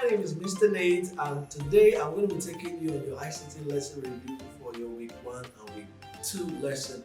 my name is Mr. Nate, and today I'm going to be taking you on your ICT lesson review for your week 1 and week 2 lesson.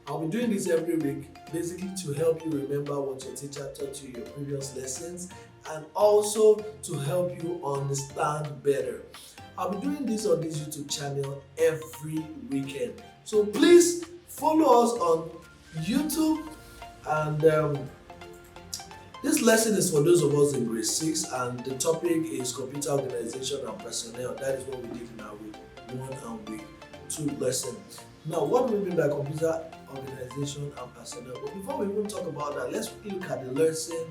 I'll be doing this every week, basically to help you remember what your teacher taught you in your previous lessons and also to help you understand better. I'll be doing this on this YouTube channel every weekend. So please follow us on YouTube, and this lesson is for those of us in grade 6, and the topic is computer organization and personnel. That is what we did in our week 1 and week 2 lesson. Now, what do we mean by computer organization and personnel? But before we even talk about that, let's look at the lesson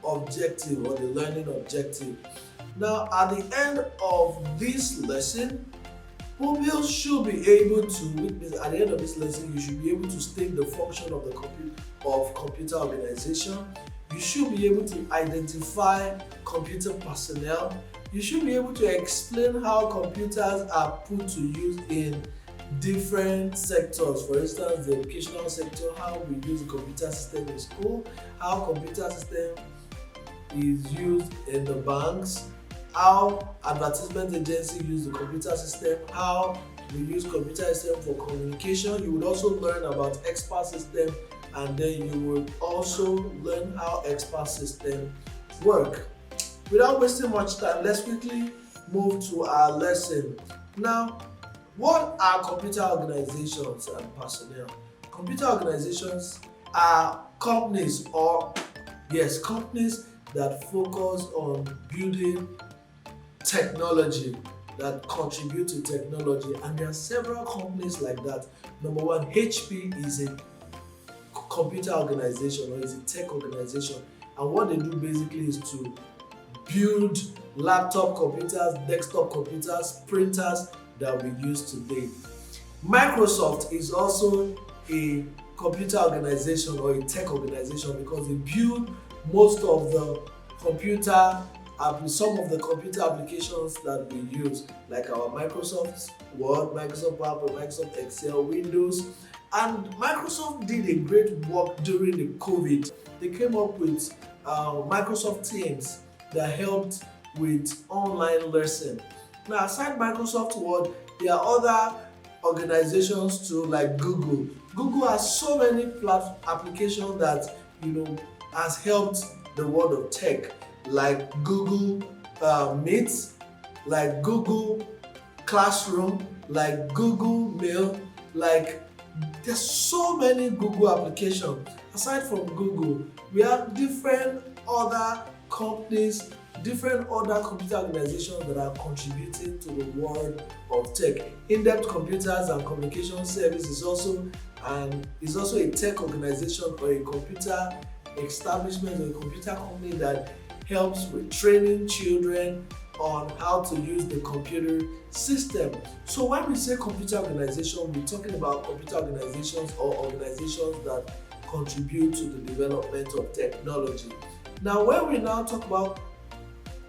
objective or the learning objective. Now, at the end of this lesson, pupils should be able to, at the end of this lesson, you should be able to state the function of the computer organization. You should be able to identify computer personnel. You should be able to explain how computers are put to use in different sectors. For instance, the educational sector, how we use the computer system in school, how computer system is used in the banks, how advertisement agency use the computer system, how we use computer system for communication. You would also learn about expert system, and then you would also learn how expert system work. Without wasting much time, let's quickly move to our lesson. Now, what are computer organizations and personnel? Computer organizations are companies that focus on building technology, that contribute to technology, and there are several companies like that. Number one, HP is a computer organization or is a tech organization, and what they do basically is to build laptop computers, desktop computers, printers that we use today. Microsoft is also a computer organization or a tech organization because they build most of the some of the computer applications that we use, like our Microsoft Word, Microsoft PowerPoint, Microsoft Excel, Windows. And Microsoft did a great work during the COVID. They came up with Microsoft Teams that helped with online lesson. Now, aside Microsoft Word, there are other organizations too, like Google. Google has so many applications that has helped the world of tech, like Google Meet, like Google Classroom, like Google Mail, there's so many Google applications. Aside from Google, we have different other companies, different other computer organizations that are contributing to the world of tech. In-depth computers and communication service is also a tech organization or a computer establishment or a computer company that helps with training children on how to use the computer system. So when we say computer organization, we're talking about computer organizations or organizations that contribute to the development of technology. Now, when we now talk about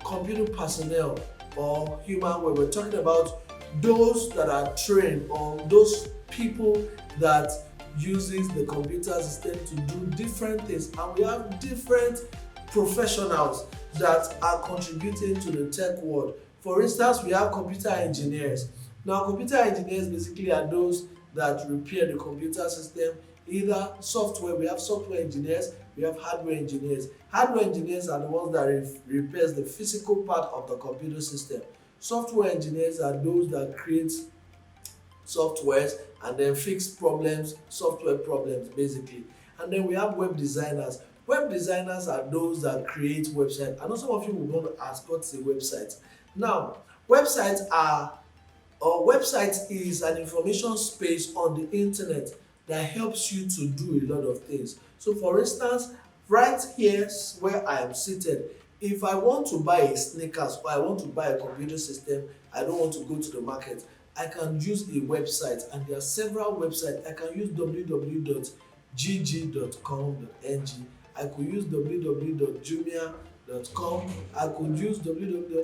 computer personnel or human, we're talking about those that are trained or those people that uses the computer system to do different things, and we have different professionals that are contributing to the tech world. For instance, we have computer engineers. Now, computer engineers basically are those that repair the computer system, either software. We have software engineers, we have hardware engineers. Hardware engineers are the ones that repairs the physical part of the computer system. Software engineers are those that create softwares and then fix problems, software problems basically. And then we have web designers. Web designers are those that create websites. I know some of you will want to ask, what's a website? Now, websites is an information space on the internet that helps you to do a lot of things. So for instance, right here where I am seated, if I want to buy a sneakers or I want to buy a computer system, I don't want to go to the market, I can use a website, and there are several websites. I can use www.gg.com.ng. I could use www.jumia.com. I could use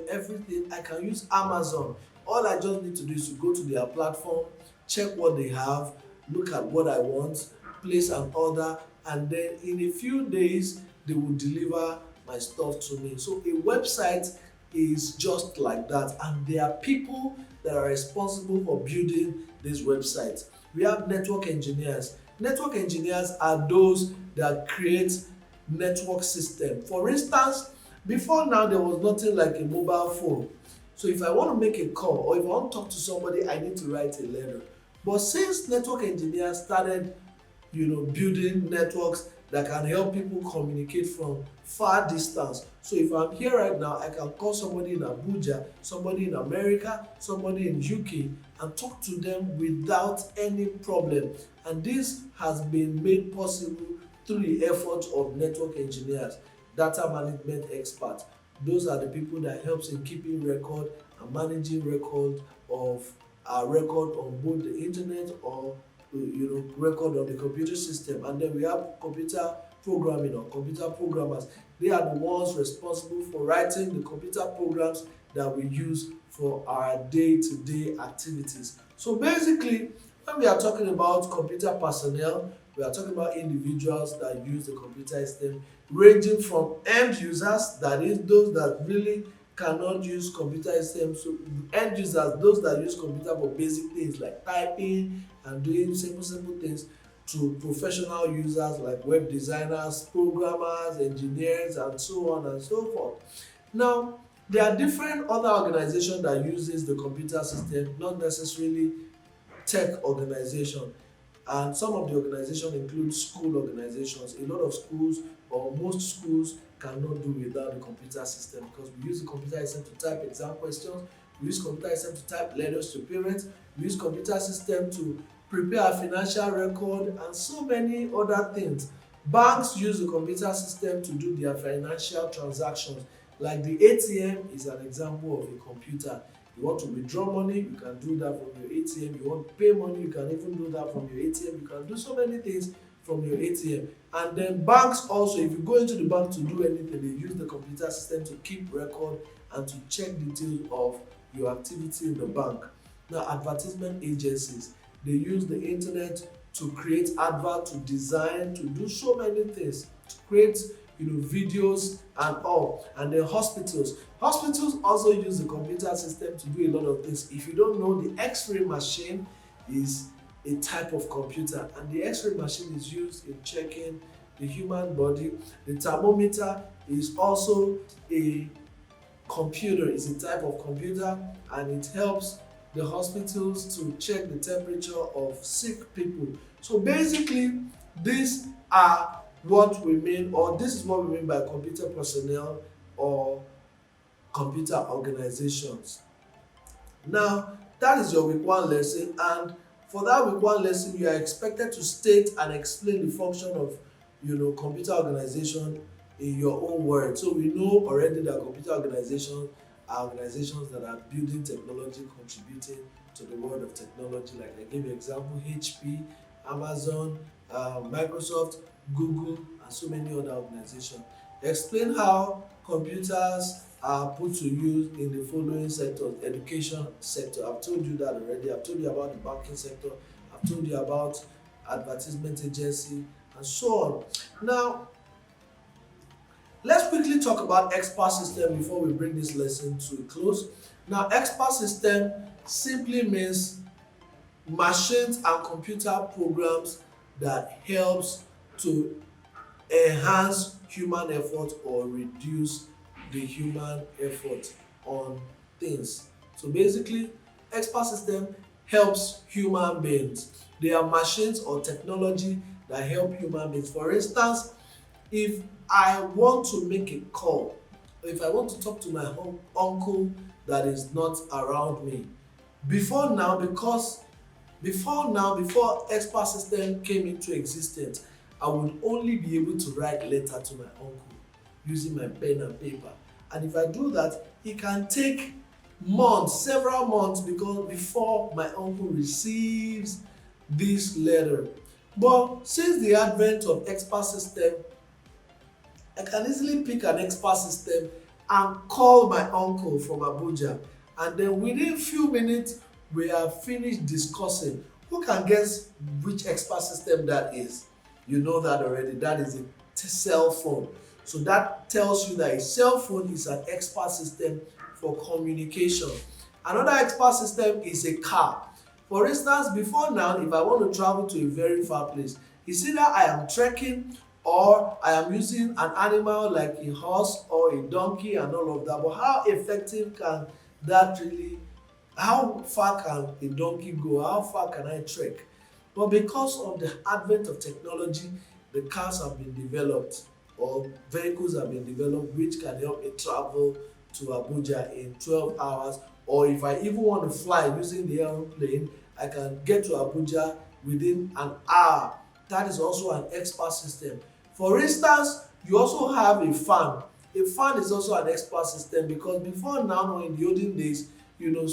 everything. I can use Amazon. All I just need to do is to go to their platform, check what they have, look at what I want, place an order, and then in a few days they will deliver my stuff to me. So a website is just like that, and there are people that are responsible for building these websites. We have network engineers. Network engineers are those that create network system. For instance, before now there was nothing like a mobile phone. So if I want to make a call or if I want to talk to somebody, I need to write a letter. But since network engineers started, building networks that can help people communicate from far distance. So if I'm here right now, I can call somebody in Abuja, somebody in America, somebody in UK, and talk to them without any problem. And this has been made possible through the efforts of network engineers, data management experts. Those are the people that helps in keeping record and managing record of our record on both the internet or record on the computer system. And then we have computer programming or computer programmers. They are the ones responsible for writing the computer programs that we use for our day-to-day activities. So basically, when we are talking about computer personnel, we are talking about individuals that use the computer system, ranging from end users, that is those that really cannot use computer systems, so end users, those that use computer for basic things like typing and doing simple things, to professional users like web designers, programmers, engineers, and so on and so forth. Now, there are different other organizations that uses the computer system, not necessarily tech organization. And some of the organizations include school organizations. A lot of schools or most schools cannot do without the computer system, because we use the computer system to type exam questions, we use computer system to type letters to parents, we use computer system to prepare a financial record, and so many other things. Banks use the computer system to do their financial transactions. Like the ATM is an example of a computer. You want to withdraw money, you can do that from your ATM. You want to pay money, you can even do that from your ATM. You can do so many things from your ATM. And then banks also, if you go into the bank to do anything, they use the computer system to keep record and to check details of your activity in the bank. Now, advertisement agencies, they use the internet to create advert, to design, to do so many things, to create videos and all. And then hospitals also use the computer system to do a lot of things. If you don't know, the x-ray machine is a type of computer, and the x-ray machine is used in checking the human body. The thermometer is also a computer, is a type of computer, and it helps the hospitals to check the temperature of sick people. So basically, these are what we mean, or this is what we mean by computer personnel or computer organizations. Now, that is your week 1 lesson, and for that week 1 lesson, you are expected to state and explain the function of computer organization in your own words. So we know already that computer organizations are organizations that are building technology, contributing to the world of technology. Like I gave you example, HP, Amazon, Microsoft, Google, and so many other organizations. Explain how computers are put to use in the following sectors. Education sector, I've told you that already. I've told you about the banking sector. I've told you about advertisement agency, and so on. Now, let's quickly talk about expert system before we bring this lesson to a close. Now, expert system simply means machines and computer programs that helps to enhance human effort or reduce the human effort on things. So basically, expert system helps human beings. They are machines or technology that help human beings. For instance, if I want to make a call, if I want to talk to my uncle that is not around me, before expert system came into existence, I would only be able to write letter to my uncle using my pen and paper. And if I do that, it can take months, several months, before my uncle receives this letter. But since the advent of expert system, I can easily pick an expert system and call my uncle from Abuja, and then within a few minutes we have finished discussing. Who can guess which expert system that is? You know that already. That is a cell phone. So that tells you that a cell phone is an expert system for communication. Another expert system is a car. For instance, before now, if I want to travel to a very far place, it's either I am trekking or I am using an animal like a horse or a donkey and all of that. But how effective can that really, how far can a donkey go? How far can I trek? But because of the advent of technology, the cars have been developed or vehicles have been developed which can help me travel to Abuja in 12 hours, or if I even want to fly using the airplane, I can get to Abuja within an hour. That is also an expert system. For instance, you also have a fan. A fan is also an expert system because before now, in the olden days,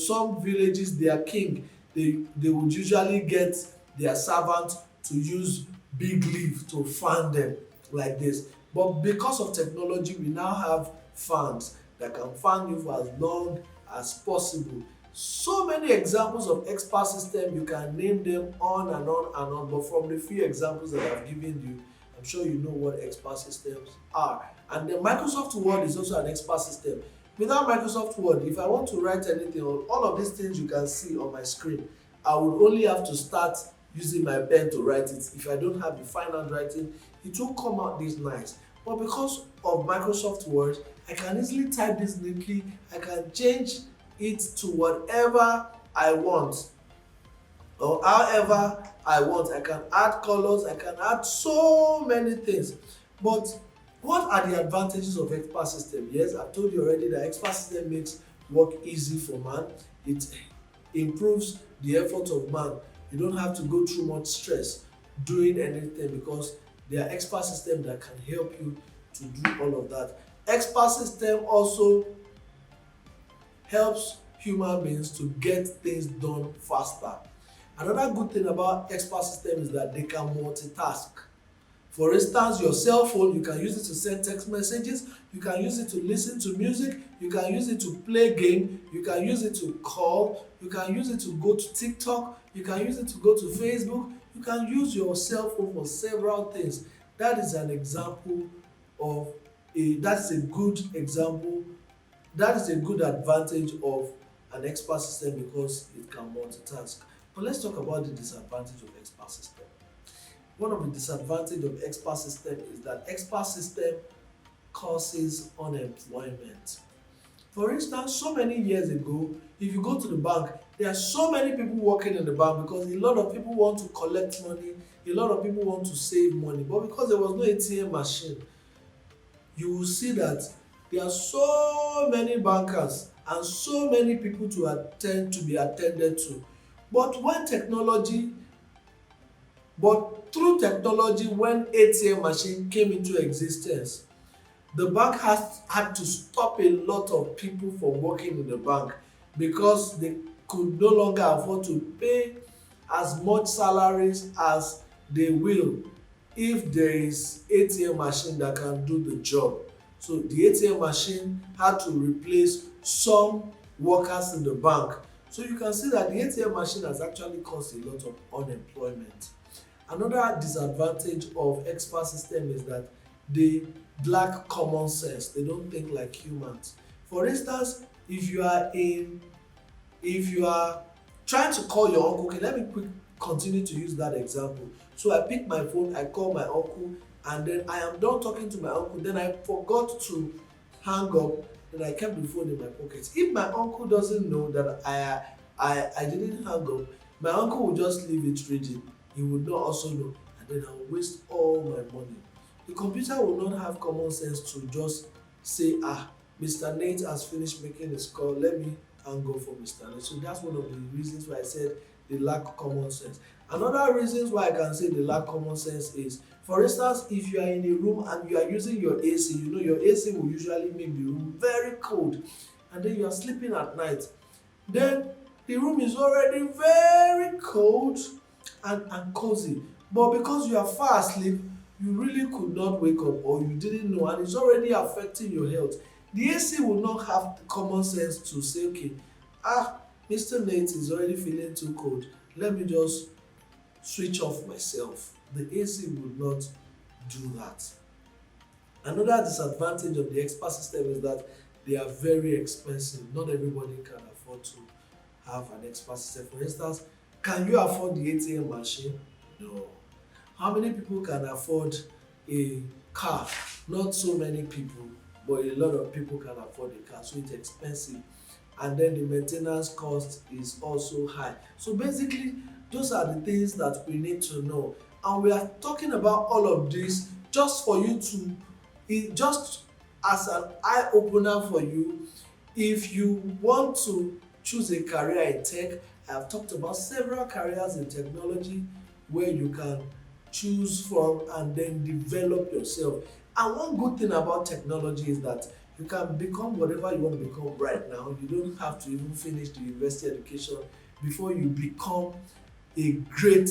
some villages, their king, they would usually get their servant to use big leaf to fan them like this. But because of technology, we now have fans that can fan you for as long as possible. So many examples of expert system, you can name them on and on and on, but from the few examples that I've given you, I'm sure you know what expert systems are. And then Microsoft Word is also an expert system. Without Microsoft Word, if I want to write anything, all of these things you can see on my screen, I would only have to start using my pen to write it. If I don't have the fine handwriting, it won't come out this nice. But because of Microsoft Word, I can easily type this neatly. I can change it to whatever I want or however I want. I can add colors, I can add so many things. But what are the advantages of expert system? Yes, I've told you already that expert system makes work easy for man. It improves the effort of man. You don't have to go through much stress doing anything because there are expert systems that can help you to do all of that. Expert system also helps human beings to get things done faster. Another good thing about expert system is that they can multitask. For instance, your cell phone, you can use it to send text messages, you can use it to listen to music, you can use it to play game, you can use it to call, you can use it to go to TikTok, you can use it to go to Facebook, you can use your cell phone for several things. That is an example of that is a good example, that is a good advantage of an expert system because it can multitask. But let's talk about the disadvantage of expert system. One of the disadvantages of expert system is that expert system causes unemployment. For instance, so many years ago, if you go to the bank, there are so many people working in the bank because a lot of people want to collect money, a lot of people want to save money. But because there was no ATM machine, you will see that there are so many bankers and so many people to be attended to. But through technology, when ATM machine came into existence, the bank had to stop a lot of people from working in the bank because they could no longer afford to pay as much salaries as they will if there is ATM machine that can do the job. So the ATM machine had to replace some workers in the bank. So you can see that the ATM machine has actually caused a lot of unemployment. Another disadvantage of expert system is that they lack common sense. They don't think like humans. For instance, if you are trying to call your uncle, okay, let me continue to use that example. So I pick my phone, I call my uncle, and then I am done talking to my uncle, then I forgot to hang up, and I kept the phone in my pocket. If my uncle doesn't know that I didn't hang up, my uncle will just leave it reading. He would not also know, and then I will waste all my money. The computer will not have common sense to just say, Mr. Nate has finished making his call, let me hang up for Mr. Nate. So that's one of the reasons why I said they lack common sense. Another reasons why I can say they lack common sense is, for instance, if you are in a room and you are using your AC, your AC will usually make the room very cold, and then you are sleeping at night. Then the room is already very cold and cozy, but because you are far asleep, you really could not wake up or you didn't know, and it's already affecting your health. The AC will not have the common sense to say, okay, Mr. Nate is already feeling too cold, let me just switch off myself. The AC would not do that. Another disadvantage of the expert system is that they are very expensive. Not everybody can afford to have an expert system. For instance, can you afford the ATM machine? No. How many people can afford a car? Not so many people, but a lot of people can afford a car, so it's expensive. And then the maintenance cost is also high. So basically, those are the things that we need to know. And we are talking about all of this just for you to, just as an eye opener for you. If you want to choose a career in tech, I have talked about several careers in technology where you can choose from and then develop yourself. And one good thing about technology is that you can become whatever you want to become right now. You don't have to even finish the university education before you become a great,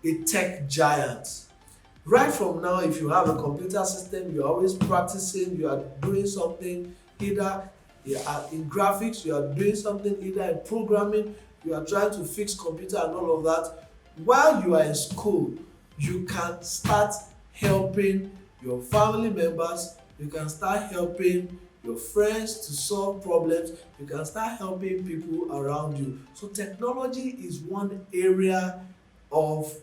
a tech giant. Right from now, if you have a computer system, you're always practicing, you are doing something, either you are in graphics, you are doing something either in programming, you are trying to fix computer and all of that. While you are in school, you can start helping your family members, you can start helping your friends to solve problems, you can start helping people around you. So technology is one area of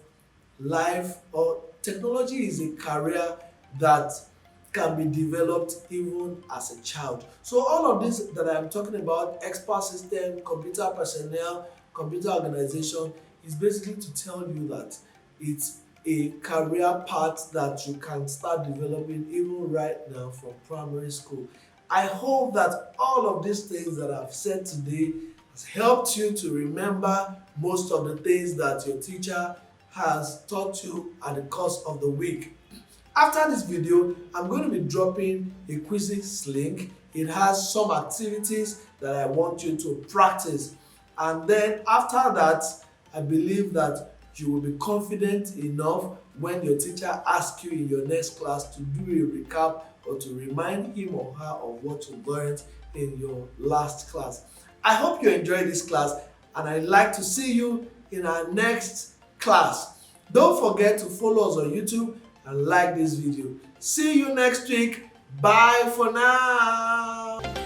life, or technology is a career that can be developed even as a child. So all of this that I'm talking about, expert system, computer personnel, computer organization, is basically to tell you that it's a career path that you can start developing even right now from primary school. I hope that all of these things that I've said today has helped you to remember most of the things that your teacher has taught you at the course of the week. After this video, I'm going to be dropping a quizzes link. It has some activities that I want you to practice. And then after that, I believe that you will be confident enough when your teacher asks you in your next class to do a recap or to remind him or her of what you learned in your last class. I hope you enjoyed this class, and I'd like to see you in our next class. Don't forget to follow us on YouTube and like this video. See you next week. Bye for now.